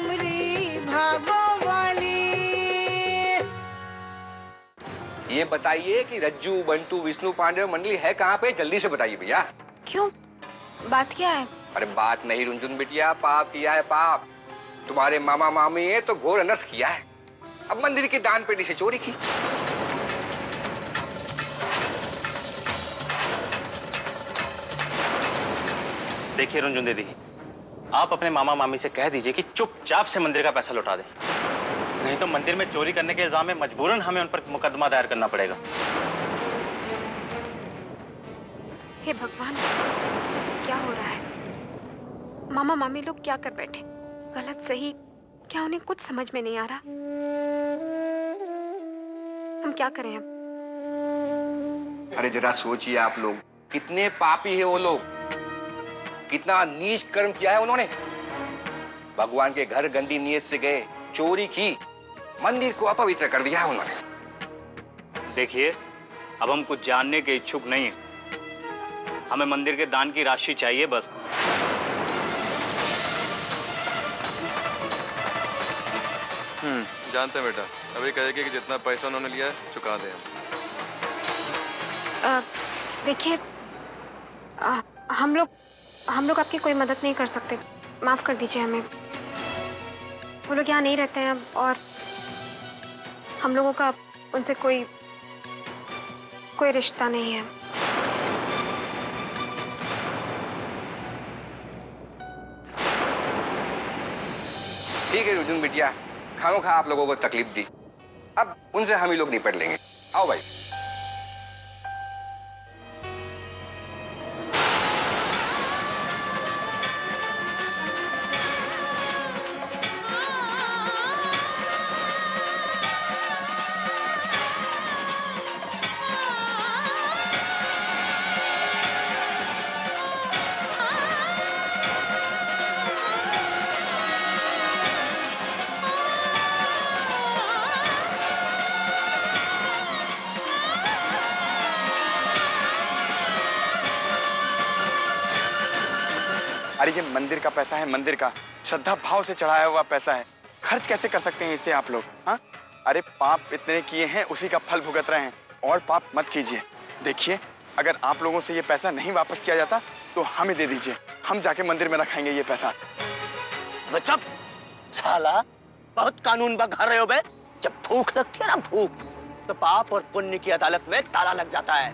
हमरी भागो वाली। ये बताइए कि रज्जू, बंटू, विष्णु, पांडे मंडली है कहाँ पे? जल्दी से बताइए भैया। क्यों, बात क्या है? अरे बात नहीं रुंझुन बिटिया, पाप किया है पाप। तुम्हारे मामा मामी ने तो घोर अनर्थ किया है। अब मंदिर की दान पेटी से चोरी की। देखिए रुंझुन दीदी, आप अपने मामा मामी से कह दीजिए कि चुपचाप से मंदिर का पैसा लौटा दें, नहीं तो मंदिर में चोरी करने के इल्जाम में मजबूरन हमें उन पर मुकदमा दायर करना पड़ेगा। हे भगवान, ये सब क्या हो रहा है? मामा मामी लोग क्या कर बैठे? गलत सही क्या उन्हें कुछ समझ में नहीं आ रहा। हम क्या करें अब? अरे जरा सोचिए आप लोग, कितने पापी है वो लोग, कितना नीच कर्म किया है उन्होंने। भगवान के घर गंदी नीयत से गए, चोरी की, मंदिर को अपवित्र कर दिया है उन्होंने। देखिए, अब हम कुछ जानने के इच्छुक नहीं हैं। हमें मंदिर के दान की राशि चाहिए बस। जानते हैं बेटा, अभी कहेगी कि जितना पैसा उन्होंने लिया है चुका दें हम। देखिए, हम लोग आपकी कोई मदद नहीं कर सकते, माफ कर दीजिए हमें। वो लोग यहाँ नहीं रहते हैं अब, और हम लोगों का उनसे कोई रिश्ता नहीं है। ठीक है रुजुन बिटिया, खामोखा आप लोगों को तकलीफ दी, अब उनसे हम ही लोग निपट लेंगे। आओ भाई। अरे ये मंदिर का पैसा है, मंदिर का श्रद्धा भाव से चढ़ाया हुआ पैसा है, खर्च कैसे कर सकते हैं इसे आप लोग? हाँ, अरे पाप इतने किए हैं, उसी का फल भुगत रहे हैं, और पाप मत कीजिए। देखिए, अगर आप लोगों से ये पैसा नहीं वापस किया जाता तो हमें दे दीजिए, हम जाके मंदिर में रखाएंगे ये पैसा। चुप साला, बहुत कानून बघा रहे हो बे। जब भूख लगती है ना, भूख, तो पाप और पुण्य की अदालत में ताला लग जाता है।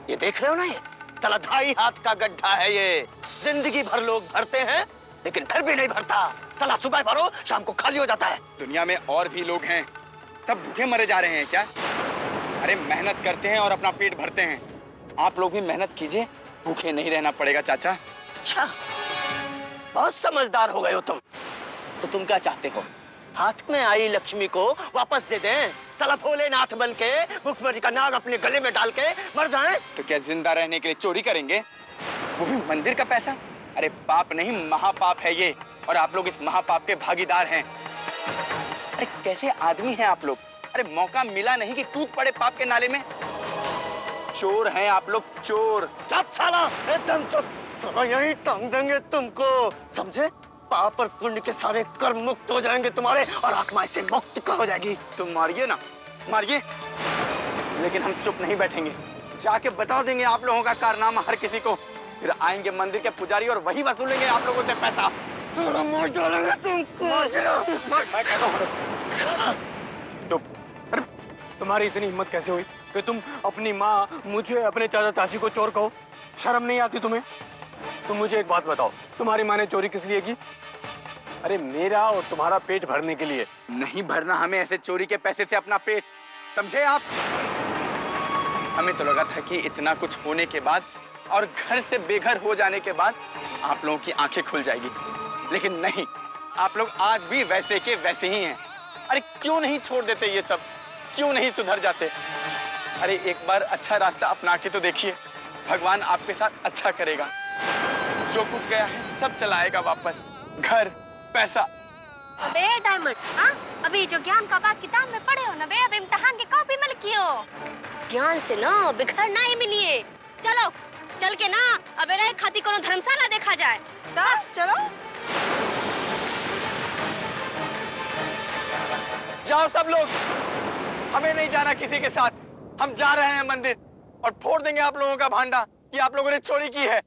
ये देख रहे हो ना, ये साला 2.5 हाथ का गड्ढा है ये। जिंदगी भर लोग भरते हैं लेकिन फिर भी नहीं भरता। साला सुबह भरो, शाम को खाली हो जाता है। दुनिया में और भी लोग हैं, सब भूखे मरे जा रहे हैं क्या? अरे मेहनत करते हैं और अपना पेट भरते हैं, आप लोग भी मेहनत कीजिए, भूखे नहीं रहना पड़ेगा चाचा। अच्छा, बहुत समझदार हो गए हो तुम। तो तुम क्या चाहते हो, हाथ में आई लक्ष्मी को वापस दे दें? साला भोलेनाथ बन के मुखमर्जी का नाग अपने गले में डाल के मर जाएं? तो क्या जिंदा रहने के लिए चोरी करेंगे, वो भी मंदिर का पैसा? अरे पाप नहीं, महापाप है ये, और आप लोग इस महापाप के भागीदार हैं। अरे कैसे आदमी हैं आप लोग? अरे मौका मिला नहीं कि कूद पड़े पाप के नाले में। चोर हैं आप लोग, चोर। चुप साला, एकदम चुप। साला यहीं टांग देंगे तुमको, समझे? पाप और पुण्य के सारे कर्म मुक्त हो जाएंगे तुम्हारे, और आत्मा इससे मुक्त हो जाएगी। तुम मारिए ना, मारिए, लेकिन हम चुप नहीं बैठेंगे, जाके बता देंगे आप लोगों का कारनामा हर किसी को। फिर आएंगे मंदिर के पुजारी और वही वसूलेंगे आप लोगों से पैसा। मार डालेंगे तुमको। चुप। अरे तुम्हारी इतनी हिम्मत कैसे हुई कि तुम अपनी माँ, मुझे, अपने चाचा चाची को चोर कहो? शर्म नहीं आती तुम्हें? तुम मुझे एक बात बताओ, तुम्हारी माँ ने चोरी किस लिए की? अरे मेरा और तुम्हारा पेट भरने के लिए। नहीं भरना हमें ऐसे चोरी के पैसे से अपना पेट, समझे आप? हमें तो लगा था कि इतना कुछ होने के बाद और घर से बेघर हो जाने के बाद आप लोगों की आंखें खुल जाएगी, लेकिन नहीं, आप लोग आज भी वैसे के वैसे ही हैं। अरे क्यों नहीं छोड़ देते ये सब, क्यों नहीं सुधर जाते? अरे एक बार अच्छा रास्ता अपना के तो देखिए, भगवान आपके साथ अच्छा करेगा। जो कुछ गया है सब चलाएगा वापस, घर, पैसा। अबे डायमंड, हाँ, अभी जो ज्ञान का बात किताब में पढ़े हो ना बे, अब इम्तिहान की कॉपी में लिखियो। ज्ञान से ना बिखरना ही मिलिए। चलो चल के ना अबे रहे खाती कोनो धर्मशाला देखा जाए। चलो। जाओ सब लोग, हमें नहीं जाना किसी के साथ। हम जा रहे हैं मंदिर और फोड़ देंगे आप लोगों का भांडा कि आप लोगों ने चोरी की है।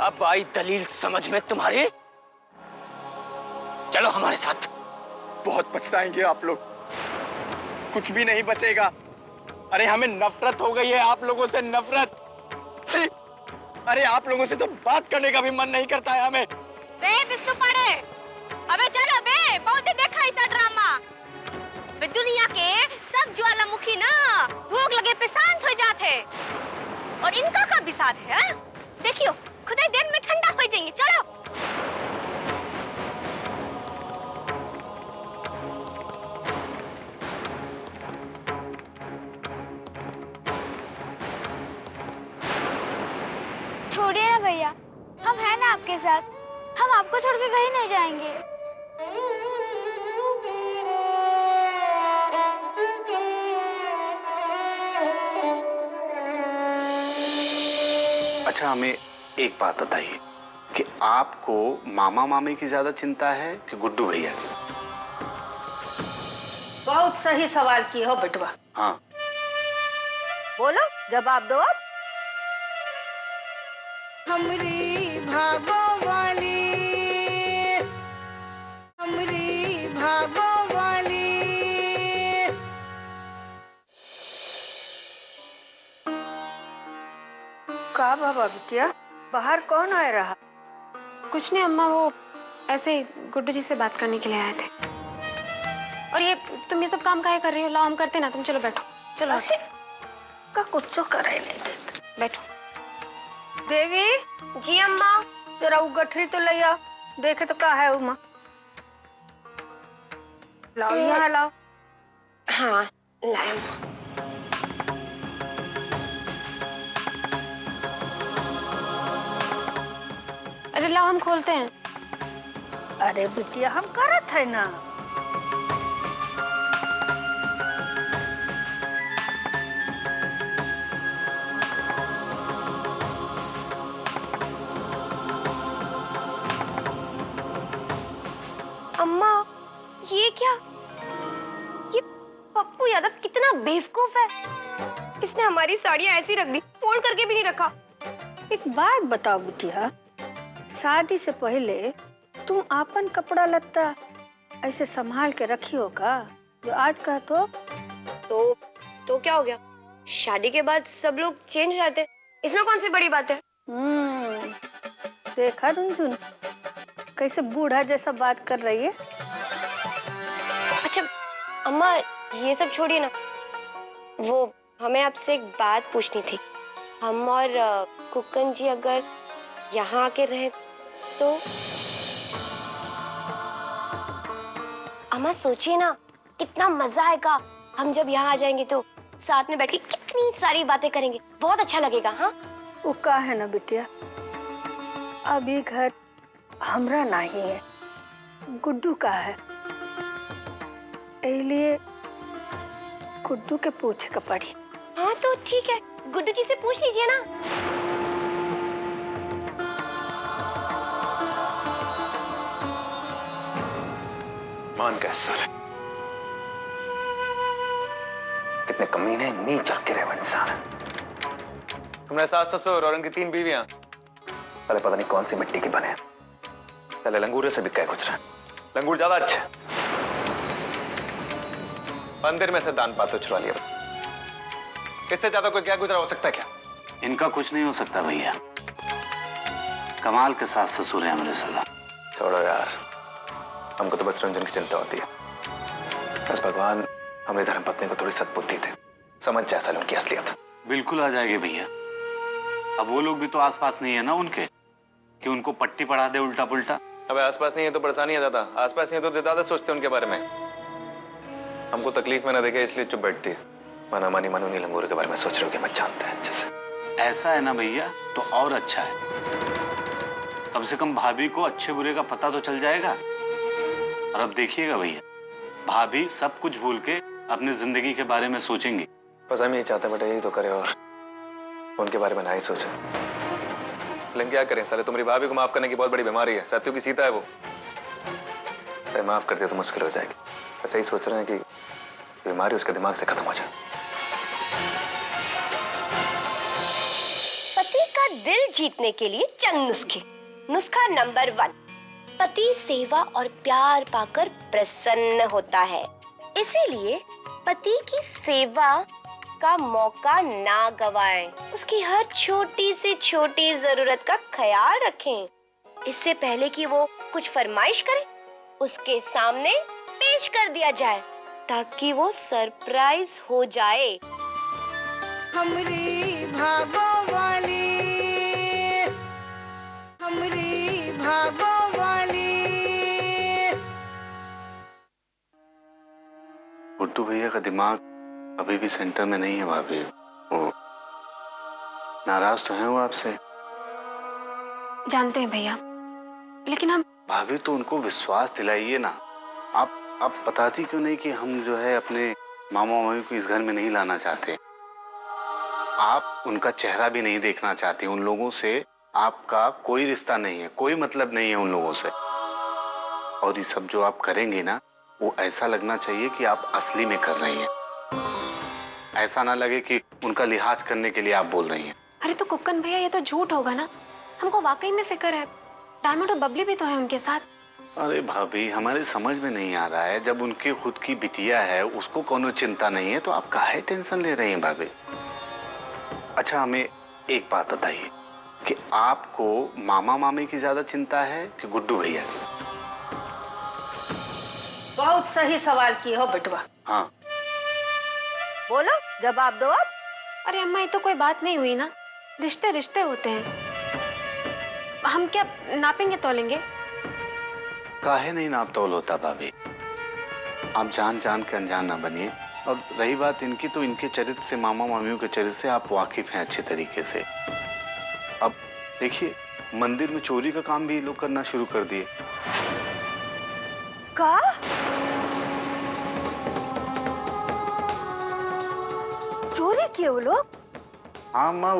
अब आई दलील समझ में तुम्हारी? चलो हमारे साथ। बहुत पछताएंगे आप लोग, कुछ भी नहीं बचेगा। अरे हमें नफरत हो गई है आप लोगों से, नफरत। छी! अरे आप लोगों से तो बात करने का भी मन नहीं करता है हमें। बे विष्णु पाड़े, अबे चलो बे, बहुत देखा ऐसा ड्रामा। बे दुनिया के सब ज्वालामुखी ना भूख लगे पे शांत हो जाते, और इनका का भी साथ है। देखियो खुदाई देर में ठंडा हो जाएंगे। चलो छोड़िए ना भैया, हम हैं ना आपके साथ, हम आपको छोड़ के कहीं नहीं जाएंगे। अच्छा, हमें एक बात बताइए कि आपको मामा मामी की ज्यादा चिंता है कि गुड्डू भैया की? बहुत सही सवाल किए हो बेटवा। हाँ, बोलो, जवाब दो अब। हमरी भागो वाली, हमरी भागो वाली। का बाबा बिटिया, बाहर कौन आ रहा? कुछ नहीं अम्मा, वो ऐसे ही गुड्डू जी से बात करने के लिए आए थे। और ये तुम ये सब काम काहे कर रही हो? लाओ हम करते ना, तुम चलो बैठो। चलो का कुछ करे नहीं देते। बैठो। देवी। जी अम्मा। जरा वो गठरी तो ले आओ, देखे तो का है उमा। लाओ यहाँ लाओ। हाँ लाए अम्मा। अरे लाओ हम खोलते हैं। अरे बिटिया हम करत है ना। अम्मा ये क्या? ये पप्पू यादव कितना बेवकूफ है, इसने हमारी साड़ियाँ ऐसी रख दी, फोल्ड करके भी नहीं रखा। एक बात बताओ बिटिया, शादी से पहले तुम आपन कपड़ा लत्ता ऐसे संभाल के रखी हो का, जो आज का तो क्या हो गया? शादी के बाद सब लोग चेंज हो जाते, इसमें कौन सी बड़ी बात है? देखा रुनझुन कैसे बूढ़ा जैसा बात कर रही है। अच्छा अम्मा ये सब छोड़िए ना, वो हमें आपसे एक बात पूछनी थी। हम और कुकन जी अगर यहाँ आके रहे तो? अम्मा सोचिए ना, कितना मजा आएगा। हम जब यहाँ आ जाएंगे तो साथ में बैठ के कितनी सारी बातें करेंगे, बहुत अच्छा लगेगा। हाँ वो का है ना बिटिया, अभी घर हमरा नहीं है, गुड्डू का है, इसलिए गुड्डू के पूछे का पड़ी। हाँ तो ठीक है, गुड्डू जी से पूछ लीजिए ना। मान के सर कितने कमीने नीच रखे रहे इंसान। तुम्हारे सास ससुर और उनकी 3 बीवियां पहले पता नहीं कौन सी मिट्टी के बने, पहले लंगूरे से बिक गए गुजरा। लंगूर ज्यादा अच्छा, मंदिर में से दान पात्र छुड़ा लिया। इससे ज्यादा कोई क्या गुजरा हो सकता है क्या? इनका कुछ नहीं हो सकता भैया, कमाल के सास ससुर है मेरे सदा। छोड़ो यार, हमको तो बस रंजन की चिंता होती है। बस भगवान हमारी धर्मपत्नी को थोड़ी सद्बुद्धि दे, समझ जा साले उनकी असलियत। बिल्कुल आ जाएंगे भैया। अब वो लोग भी तो आसपास नहीं है ना उनके, कि उनको पट्टी पढ़ा दे उल्टा पुल्टा। अब आसपास नहीं है तो परेशानी आ जाता, आसपास नहीं है तो ज्यादा सोचते उनके बारे में। हमको तकलीफ में ना देखे इसलिए चुप बैठती है। माना मानी मानो नी लंगोर के बारे में सोच रहे हो कि मत जानते हैं अच्छे से। ऐसा है ना भैया तो और अच्छा है, कम से कम भाभी को अच्छे बुरे का पता तो चल जाएगा। और अब देखिएगा भैया, भाभी सब कुछ भूल के अपनी जिंदगी के बारे में सोचेंगी। बस हम यही चाहते हैं बेटा, यही तो करे और उनके बारे में ना ही सोचे। लेकिन क्या करें साले, तुम्हारी भाभी को माफ करने की बहुत बड़ी बीमारी है, सत्यों की सीता है वो। चाहे माफ कर दिया तो मुश्किल हो जाएगी। ऐसा ही सोच रहे हैं कि बीमारी उसके दिमाग से खत्म हो जाए। पति का दिल जीतने के लिए चंद नुस्खे। नुस्खा नंबर 1, पति सेवा और प्यार पाकर प्रसन्न होता है, इसीलिए पति की सेवा का मौका ना गवाएं। उसकी हर छोटी से छोटी जरूरत का ख्याल रखें। इससे पहले कि वो कुछ फरमाइश करे, उसके सामने पेश कर दिया जाए ताकि वो सरप्राइज हो जाए। हमरी भागो वाली, हमरी भागो वाली। गुड्डू भैया का दिमाग अभी भी सेंटर में नहीं है भाभी। वो नाराज तो हैं वो आपसे। जानते हैं भैया, लेकिन हम भाभी तो उनको विश्वास दिलाइए ना। आप बताती क्यों नहीं कि हम जो है अपने मामा मामी को इस घर में नहीं लाना चाहते। आप उनका चेहरा भी नहीं देखना चाहती। उन लोगों से आपका कोई रिश्ता नहीं है, कोई मतलब नहीं है उन लोगों से। और ये सब जो आप करेंगे ना, वो ऐसा लगना चाहिए कि आप असली में कर रही हैं। ऐसा ना लगे कि उनका लिहाज करने के लिए आप बोल रही हैं। अरे तो कुक्कन भैया, ये तो झूठ होगा ना। हमको वाकई में फिक्र है। डायमंड और बबली भी तो है उनके साथ। अरे भाभी, हमारे समझ में नहीं आ रहा है, जब उनकी खुद की बिटिया है उसको कोनो चिंता नहीं है तो आप काहे टेंशन ले रही हैं भाभी। अच्छा हमें एक बात बताइए कि आपको मामा मामी की ज्यादा चिंता है कि गुड्डू भैया की? बहुत सही सवाल किए हो बेटवा। हाँ बोलो, जवाब दो आप। अरे अम्मा, ये तो कोई बात नहीं हुई ना। रिश्ते रिश्ते होते हैं। हम क्या नापेंगे तोलेंगे? काहे नहीं नाप तोल होता भाभी। आप जान जान के अनजान ना बनिए। और रही बात इनकी, तो इनके चरित्र से, मामा मामियों के चरित्र से आप वाकिफ हैं अच्छे तरीके से। अब देखिए, मंदिर में चोरी का काम भी लोग करना शुरू कर दिए। का? चोरी किए वो लोग? हाँ माँ,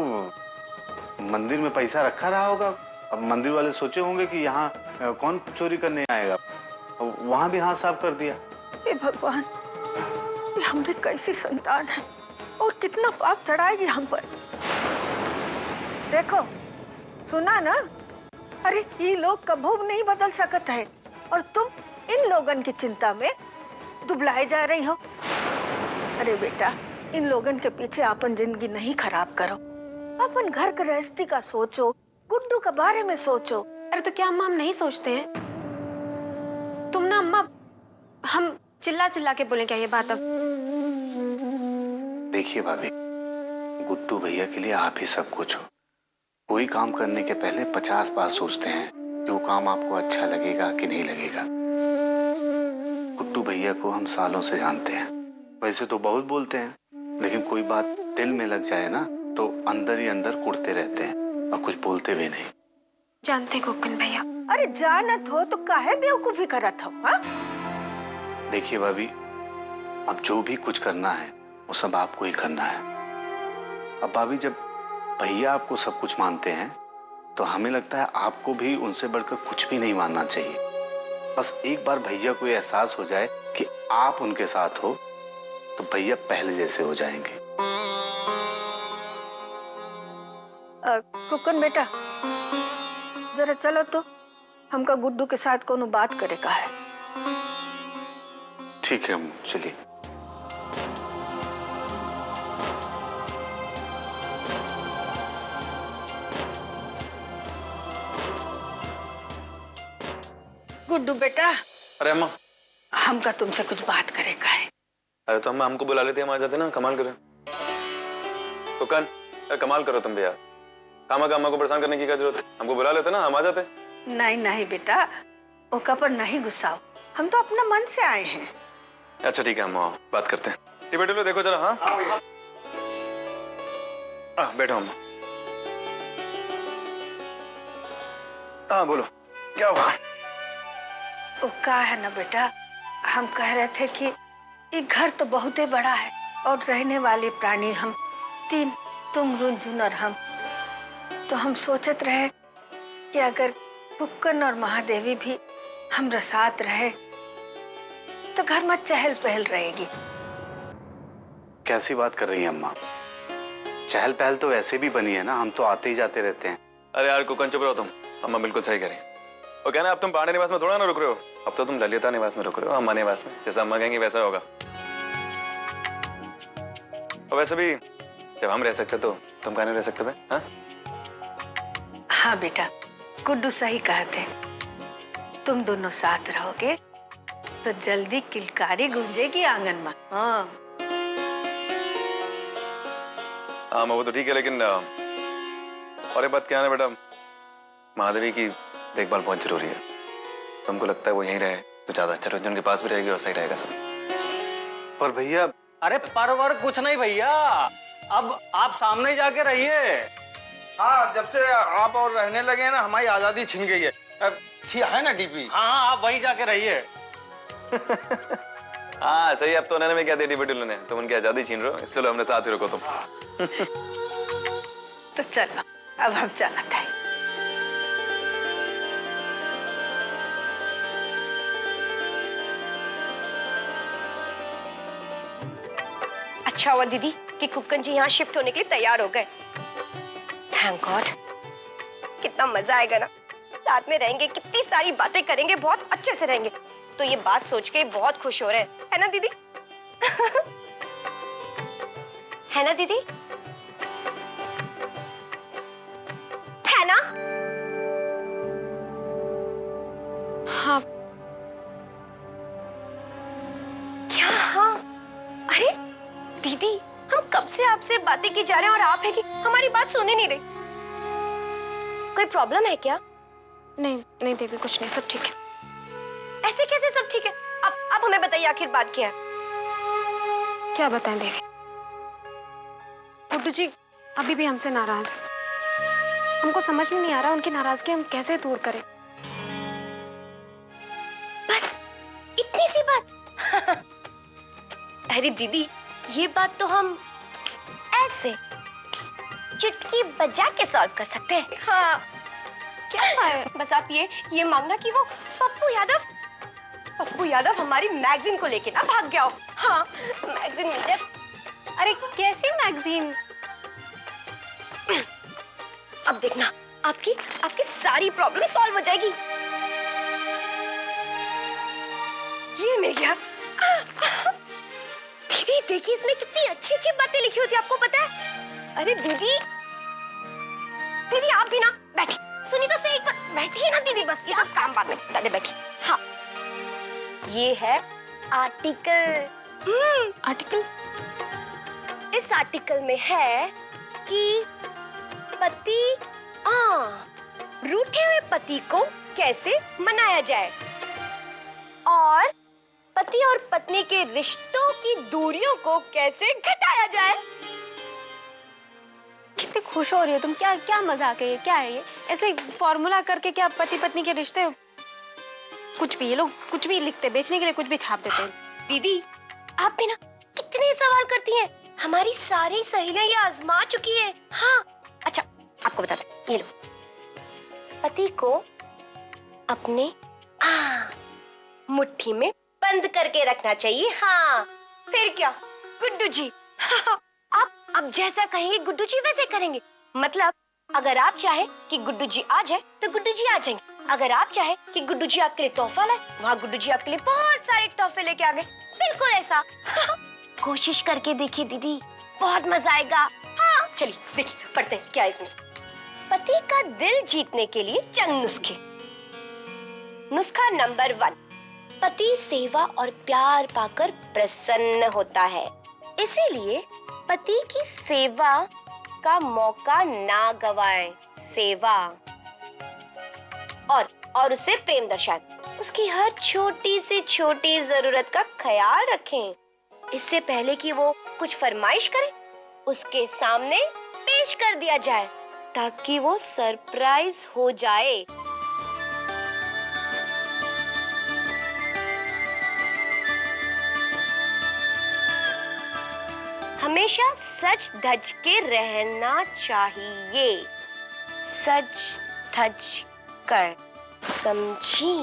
मंदिर में पैसा रखा रहा होगा। अब मंदिर वाले सोचे होंगे कि यहाँ कौन चोरी करने आएगा, वहां भी हाथ साफ कर दिया। हे भगवान, ये हमने कैसी संतान है और कितना पाप चढ़ाएगी हम पर। देखो, सुना ना? अरे ये लोग कभी नहीं बदल सकते हैं और तुम इन लोगन की चिंता में दुबलाए जा रही हो। अरे बेटा, इन लोगन के पीछे अपन जिंदगी नहीं खराब करो। अपन घर गृहस्थी का सोचो, गुड्डू के बारे में सोचो। अरे तो क्या अम्मा हम नहीं सोचते हैं? तुम ना अम्मा, हम चिल्ला चिल्ला के बोले क्या ये बात? अब देखिए भाभी, गुड्डू भैया के लिए आप ही सब कुछ हो। कोई काम करने के पहले 50 बार सोचते हैं कि वो काम आपको अच्छा लगेगा कि नहीं लगेगा। गुड्डू भैया को हम सालों से जानते हैं। वैसे तो बहुत बोलते हैं, लेकिन कोई बात दिल में लग जाए ना तो अंदर ही अंदर कुड़ते रहते हैं और कुछ बोलते भी नहीं। जानते कुक्कन भैया। अरे जानत हो तो काहे बेवकूफी करत हो? हाँ? देखिए भाभी, अब जो भी कुछ करना है वो सब आपको ही करना है। अब भाभी, जब भैया आपको सब कुछ मानते हैं तो हमें लगता है आपको भी उनसे बढ़कर कुछ भी नहीं मानना चाहिए। बस एक बार भैया को ये एहसास हो जाए कि आप उनके साथ हो तो भैया पहले जैसे हो जाएंगे। कुकन बेटा, जरा चलो तो, हमका गुड्डू के साथ कोनो बात करे का है। ठीक है, चलिए। गुड्डू बेटा। अरे अम्मा, हमका तुमसे कुछ बात करे का है। अरे तो अम्मा हमको बुला लेते, हम आ जाते ना, कमाल करें। कुकन, कमाल करो तुम भी यार। कामा कामा को परेशान करने की क्या जरूरत है? हमको बुला लेते ना, हम आ जाते। नहीं नहीं बेटा, ओका पर नहीं गुस्साओ, हम तो अपना मन से आए हैं। अच्छा ठीक है, हम बात करते हैं। बेटे लो देखो जरा। हाँ बैठो हम। हाँ बोलो क्या हुआ? वो क्या है ना बेटा, हम कह रहे थे कि ये घर तो बहुत ही बड़ा है और रहने वाले प्राणी हम तीन, तुम, रुनझुन और हम। तो हम सोचत रहे कि अगर कुक्कन और महादेवी भी हमरा साथ रहे तो घर में चहल पहल रहेगी। कैसी बात कर रही है अम्मा? चहल पहल तो वैसे भी बनी है ना, हम तो आते ही जाते रहते हैं। अरे यार कुकन चुप रहो तुम, अम्मा बिल्कुल सही कह रही। वो कहना अब तुम पांडे निवास में थोड़ा ना रुक रहे हो, अब तो तुम ललिता निवास में रुक रहे हो, अम्मा निवास में। जैसा अम्मा कहेंगी वैसा होगा। और वैसे भी जब हम रह सकते तो तुम कहाँ नहीं रह सकते भाई? हाँ हाँ बेटा, गुड्डू सही कहते, तुम दोनों साथ रहोगे तो जल्दी किलकारी गूंजेगी आंगन में। हाँ हाँ वो तो ठीक है, लेकिन और एक बात क्या है ना बेटा, महादेवी की देखभाल बहुत जरूरी है। तुमको लगता है वो यहीं रहे तो ज्यादा अच्छा, रुनझुन के पास भी रहेगी और सही रहेगा सब। पर भैया, अरे परवर कुछ नहीं भैया, अब आप सामने जाके रहिए। हाँ, जब से आप और रहने लगे ना हमारी आजादी छिन गई है। है ना डीपी? हाँ हाँ आप वहीं जाके रहिए। हाँ सही, अब तो उन्होंने में क्या दिया डीपी टुल्लू ने, तुम उनकी आजादी छीन रहे हो, चलो हमने साथ ही रुको तुम। तो चलो अब हम चलते हैं। अच्छा हुआ दीदी कि कुक्कन जी यहाँ शिफ्ट होने के लिए तैयार हो गए। Thank God. कितना मजा आएगा ना, साथ में रहेंगे, कितनी सारी बातें करेंगे, बहुत अच्छे से रहेंगे। तो ये बात सोच के बहुत खुश हो रहे हैं, है ना दीदी? है ना दीदी? है ना? हाँ। क्या हाँ? अरे दीदी, हम कब से आपसे बातें की जा रहे हैं और आप है कि हमारी बात सुने नहीं रही। कोई प्रॉब्लम है क्या? नहीं नहीं देवी, कुछ नहीं, सब ठीक है। ऐसे कैसे सब ठीक है? अब हमें बताइए आखिर बात क्या है? क्या बताएं देवी, गुड्डू जी अभी भी हमसे नाराज। हमको समझ में नहीं आ रहा उनकी नाराजगी हम कैसे दूर करें। बस इतनी सी बात? अरे दीदी, ये बात तो हम ऐसे चुटकी बजा के सॉल्व कर सकते हैं। हाँ क्या है? बस आप ये मांगना कि वो पप्पू यादव हमारी मैगजीन को लेके ना भाग गया हो। हाँ मैगजीन मिल जाए। अरे कैसी मैगजीन? अब देखना आपकी सारी प्रॉब्लम सॉल्व हो जाएगी। ये मिल गया। दीदी देखिए, इसमें कितनी अच्छी अच्छी बातें लिखी होती है, आपको पता है? अरे दीदी आप भी ना बैठी, सुनी तो सही, एक बार बैठिए ना दीदी, बस ये सब काम बाद में, पहले बैठिए। हाँ ये है आर्टिकल। आर्टिकल? इस आर्टिकल में है कि पति रूठे हुए पति को कैसे मनाया जाए और पति और पत्नी के रिश्तों की दूरियों को कैसे घटाया जाए। कितनी खुश हो रही हो तुम, क्या क्या मजाक है ये, क्या है ये? ऐसे फॉर्मूला करके क्या पति पत्नी के रिश्ते? कुछ भी, ये लोग कुछ भी लिखते, बेचने के लिए कुछ भी छाप देते हैं। दीदी आप भी ना कितने सवाल करती हैं, हमारी सारी सहेलियां ये आजमा चुकी है। हाँ अच्छा आपको बताते, ये लो, पति को अपने मुट्ठी में बंद करके रखना चाहिए। हाँ फिर क्या गुड्डू जी? आप अब जैसा कहेंगे गुड्डू जी वैसे करेंगे। मतलब अगर आप चाहे कि गुड्डू जी आ जाए तो गुड्डू जी आ जाएंगे, अगर आप चाहे कि गुड्डू जी आपके लिए तोहफा लाए, वहाँ गुड्डू जी आपके लिए बहुत सारे तोहफे लेके आ गए। बिल्कुल ऐसा। कोशिश करके देखिए दीदी, बहुत मजा आएगा। हाँ चलिए देखिए, पढ़ते हैं क्या इसमें। पति का दिल जीतने के लिए चंद नुस्खे। नुस्खा नंबर 1, पति सेवा और प्यार पाकर प्रसन्न होता है, इसीलिए पति की सेवा का मौका ना गवाएं। सेवा और उससे प्रेम दर्शाएं। उसकी हर छोटी से छोटी जरूरत का ख्याल रखें। इससे पहले कि वो कुछ फरमाइश करे, उसके सामने पेश कर दिया जाए ताकि वो सरप्राइज हो जाए। हमेशा सच धज के रहना चाहिए। सच धज कर, समझी?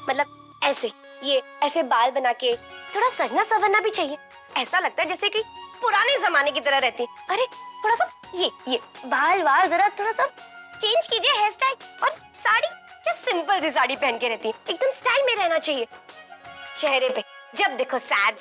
मतलब ऐसे बाल बना के थोड़ा सजना संवरना भी चाहिए। ऐसा लगता है जैसे कि पुराने जमाने की तरह रहती। अरे थोड़ा सा ये बाल जरा थोड़ा सा चेंज कीजिए हेयर स्टाइल। और साड़ी या सिंपल सी साड़ी पहन के रहती है, एकदम स्टाइल में रहना चाहिए। चेहरे पे जब देखो सैड